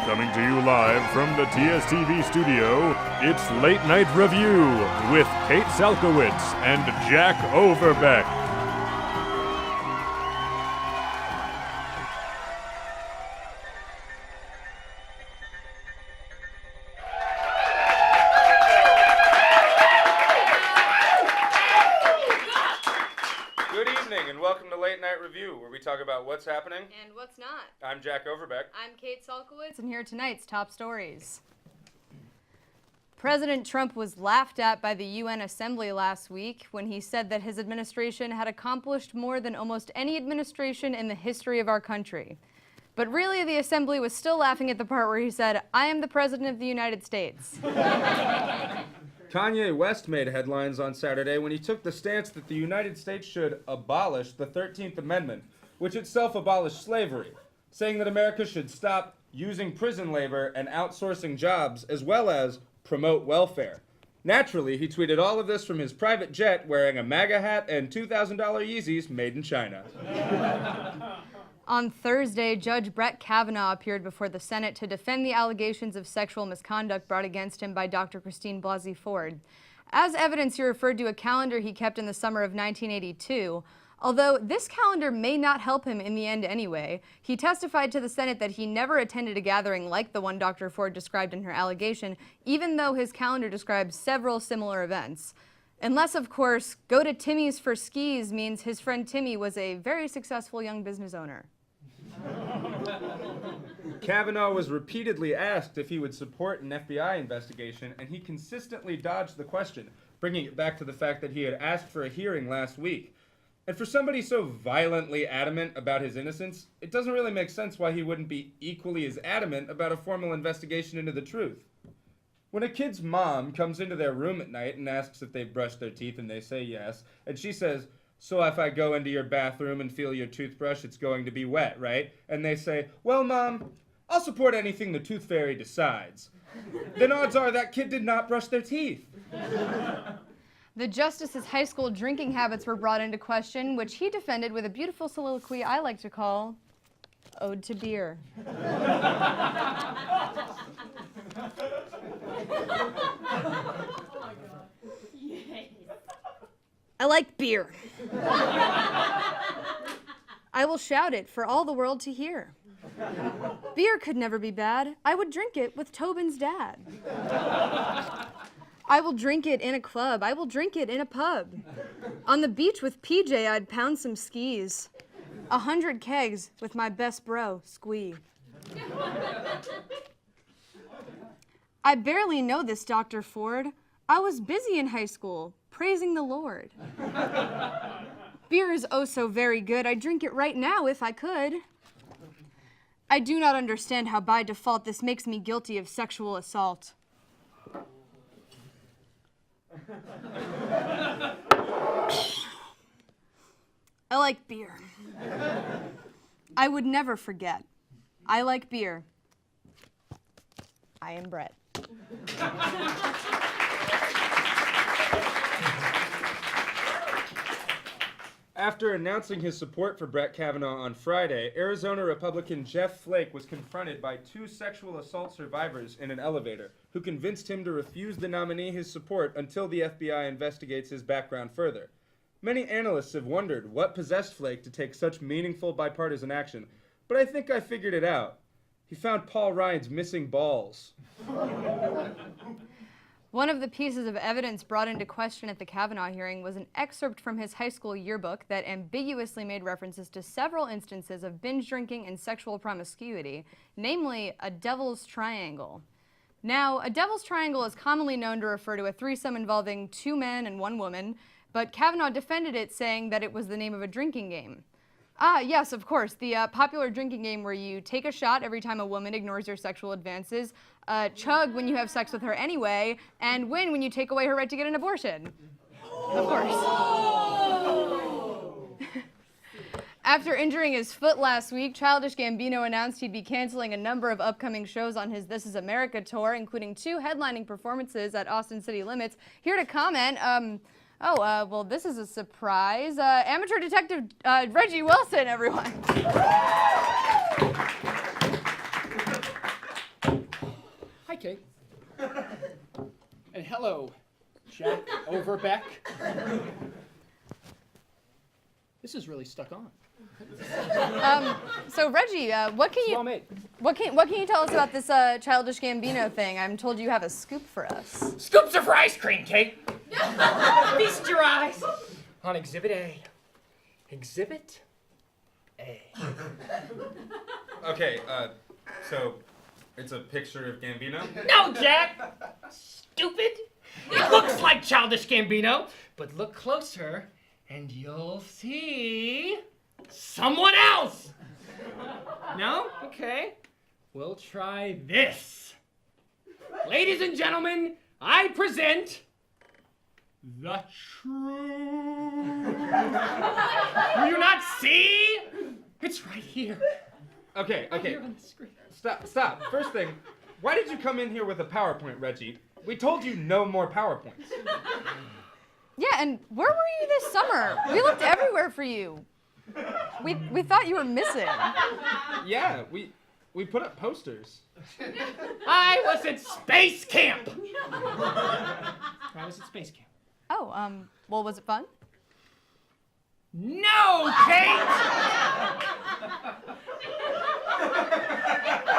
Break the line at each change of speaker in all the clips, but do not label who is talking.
Coming to you live from the TSTV studio, it's Late Night Review with Kate Salkowitz and Jack Overbeck.
Good evening and welcome to Late Night Review, where we talk about what's happening
and what's not.
I'm Jack Overbeck.
I'm Kate Salkowitz, and here are tonight's top stories. President Trump was laughed at by the UN Assembly last week when he said that his administration had accomplished more than almost any administration in the history of our country. But really, the Assembly was still laughing at the part where he said, "I am the President of the United States."
Kanye West made headlines on Saturday when he took the stance that the United States should abolish the 13th Amendment, which itself abolished slavery, saying that America should stop using prison labor and outsourcing jobs, as well as promote welfare. Naturally, he tweeted all of this from his private jet wearing a MAGA hat and $2,000 Yeezys made in China.
On Thursday, Judge Brett Kavanaugh appeared before the Senate to defend the allegations of sexual misconduct brought against him by Dr. Christine Blasey Ford. As evidence, he referred to a calendar he kept in the summer of 1982. Although this calendar may not help him in the end anyway, he testified to the Senate that he never attended a gathering like the one Dr. Ford described in her allegation, even though his calendar describes several similar events. Unless, of course, go to Timmy's for skis means his friend Timmy was a very successful young business owner.
Kavanaugh was repeatedly asked if he would support an FBI investigation, and he consistently dodged the question, bringing it back to the fact that he had asked for a hearing last week. And for somebody so violently adamant about his innocence, it doesn't really make sense why he wouldn't be equally as adamant about a formal investigation into the truth. When a kid's mom comes into their room at night and asks if they've brushed their teeth and they say yes, and she says, "So if I go into your bathroom and feel your toothbrush, it's going to be wet, right?" And they say, "Well, Mom, I'll support anything the tooth fairy decides." Then odds are that kid did not brush their teeth.
The justice's high school drinking habits were brought into question, which he defended with a beautiful soliloquy I like to call Ode to Beer. I like beer. I will shout it for all the world to hear. Beer could never be bad. I would drink it with Tobin's dad. I will drink it in a club. I will drink it in a pub. On the beach with PJ, I'd pound some skis. 100 kegs with my best bro, Squee. I barely know this, Dr. Ford. I was busy in high school, praising the Lord. Beer is oh so very good. I'd drink it right now if I could. I do not understand how by default this makes me guilty of sexual assault. I like beer. I would never forget. I like beer. I am Brett.
After announcing his support for Brett Kavanaugh on Friday, Arizona Republican Jeff Flake was confronted by two sexual assault survivors in an elevator who convinced him to refuse the nominee his support until the FBI investigates his background further. Many analysts have wondered what possessed Flake to take such meaningful bipartisan action, but I think I figured it out. He found Paul Ryan's missing balls.
One of the pieces of evidence brought into question at the Kavanaugh hearing was an excerpt from his high school yearbook that ambiguously made references to several instances of binge drinking and sexual promiscuity, namely a devil's triangle. Now, a devil's triangle is commonly known to refer to a threesome involving two men and one woman, but Kavanaugh defended it, saying that it was the name of a drinking game. Ah, yes, of course, the popular drinking game where you take a shot every time a woman ignores your sexual advances, chug when you have sex with her anyway, and win when you take away her right to get an abortion. Of course. After injuring his foot last week, Childish Gambino announced he'd be canceling a number of upcoming shows on his This Is America tour, including 2 headlining performances at Austin City Limits. Here to comment, well, this is a surprise. Amateur Detective Reggie Wilson, everyone.
Kate. And hello, Jack Overbeck. This is really stuck on.
So Reggie, what can
Well made.
you tell us about this Childish Gambino thing? I'm told you have a scoop for us.
Scoops are for ice cream, Kate. Feast your eyes on Exhibit A. Exhibit A.
Okay, so it's a picture of Gambino?
No, Jack! Stupid! It looks like Childish Gambino, but look closer and you'll see someone else! No? Okay. We'll try this. Ladies and gentlemen, I present the truth. Do you not see? It's right here.
Okay.
Here on the screen.
Stop. First thing, why did you come in here with a PowerPoint, Reggie? We told you no more PowerPoints.
Yeah, and where were you this summer? We looked everywhere for you. We thought you were missing.
Yeah, we put up posters.
I was at space camp.
Oh, well, was it fun?
No, Kate!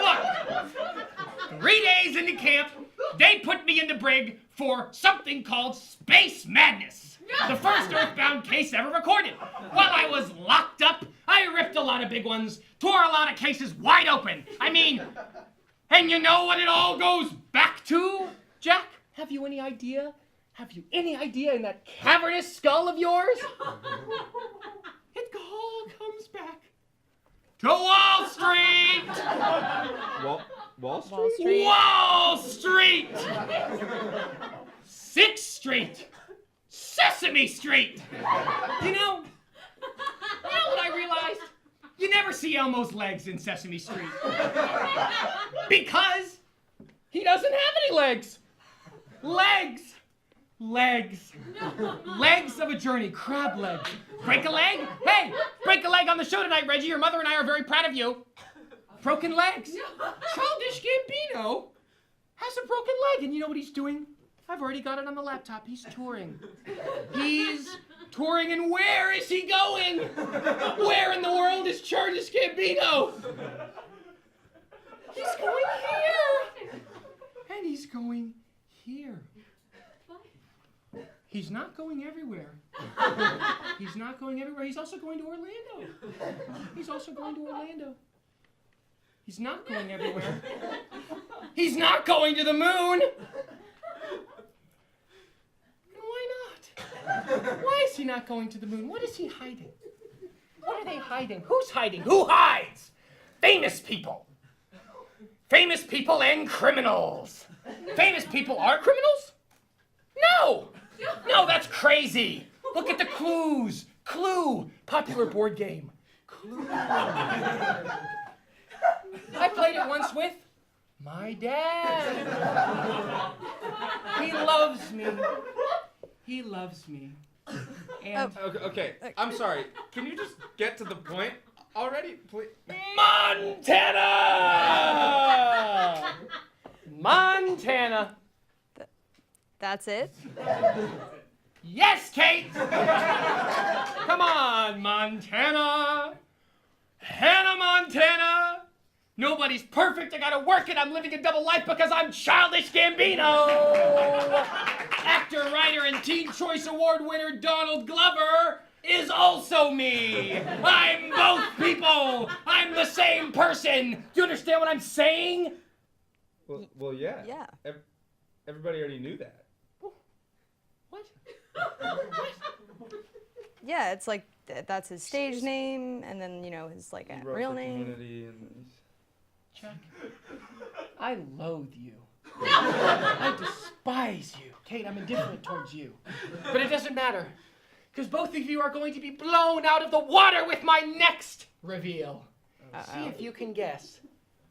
Look, 3 days into camp, they put me in the brig for something called Space Madness. The first Earthbound case ever recorded. While I was locked up, I ripped a lot of big ones, tore a lot of cases wide open. I mean, and you know what it all goes back to? Jack, have you any idea? Have you any idea in that cavernous skull of yours? It all comes back to Wall Street!
Wall Street?
Wall Street! 6th Street! Sesame Street! You know what I realized? You never see Elmo's legs in Sesame Street. Because he doesn't have any legs. Legs of a journey, crab legs. Break a leg? Hey, break a leg on the show tonight, Reggie. Your mother and I are very proud of you. Broken legs. Childish Gambino has a broken leg, and you know what he's doing? I've already got it on the laptop. He's touring. He's touring, and where is he going? Where in the world is Childish Gambino? He's going here. And he's going here. He's not going everywhere. He's not going everywhere. He's also going to Orlando. He's not going everywhere. He's not going to the moon. Why not? Why is he not going to the moon? What is he hiding? What are they hiding? Who's hiding? Who hides? Famous people. Famous people and criminals. Famous people are criminals? No! No, that's crazy. Look at the clues. Clue. Popular board game. Clue. I played it once with my dad. He loves me. He loves me. And
Okay, I'm sorry. Can you just get to the point already, please?
Montana! Montana.
That's it?
Yes, Kate! Come on, Montana! Hannah Montana! Nobody's perfect, I gotta work it, I'm living a double life because I'm Childish Gambino! Actor, writer, and Teen Choice Award winner Donald Glover is also me! I'm both people! I'm the same person! Do you understand what I'm saying?
Well, yeah.
Yeah.
Everybody already knew that.
What?
Yeah, it's like that's his stage name, and then his like
He wrote
real
for
name.
Community and
Chuck, I loathe you. I despise you. Kate, I'm indifferent towards you. But it doesn't matter, because both of you are going to be blown out of the water with my next reveal. See if you can guess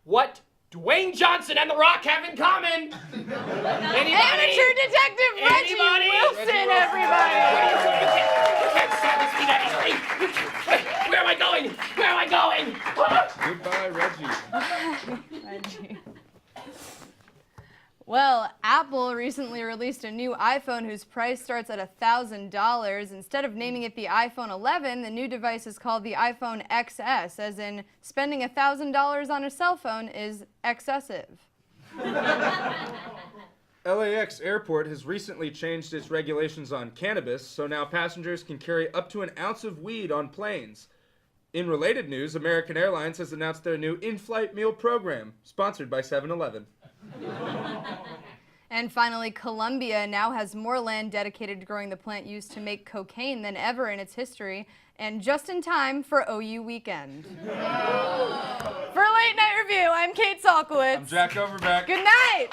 what Dwayne Johnson and The Rock have in common. Anybody?
Amateur Detective Reggie
Anybody?
Wilson, everybody!
You can't silence me that easily. Where am I going? Where am I going?
Goodbye, Reggie.
Reggie. Well, Apple recently released a new iPhone whose price starts at $1,000. Instead of naming it the iPhone 11, the new device is called the iPhone XS, as in spending $1,000 on a cell phone is excessive.
LAX Airport has recently changed its regulations on cannabis, so now passengers can carry up to an ounce of weed on planes. In related news, American Airlines has announced their new in-flight meal program, sponsored by 7-Eleven.
And finally, Colombia now has more land dedicated to growing the plant used to make cocaine than ever in its history, and just in time for OU weekend. For Late Night Review, I'm Kate Salkowitz.
I'm Jack Overbeck.
Good night!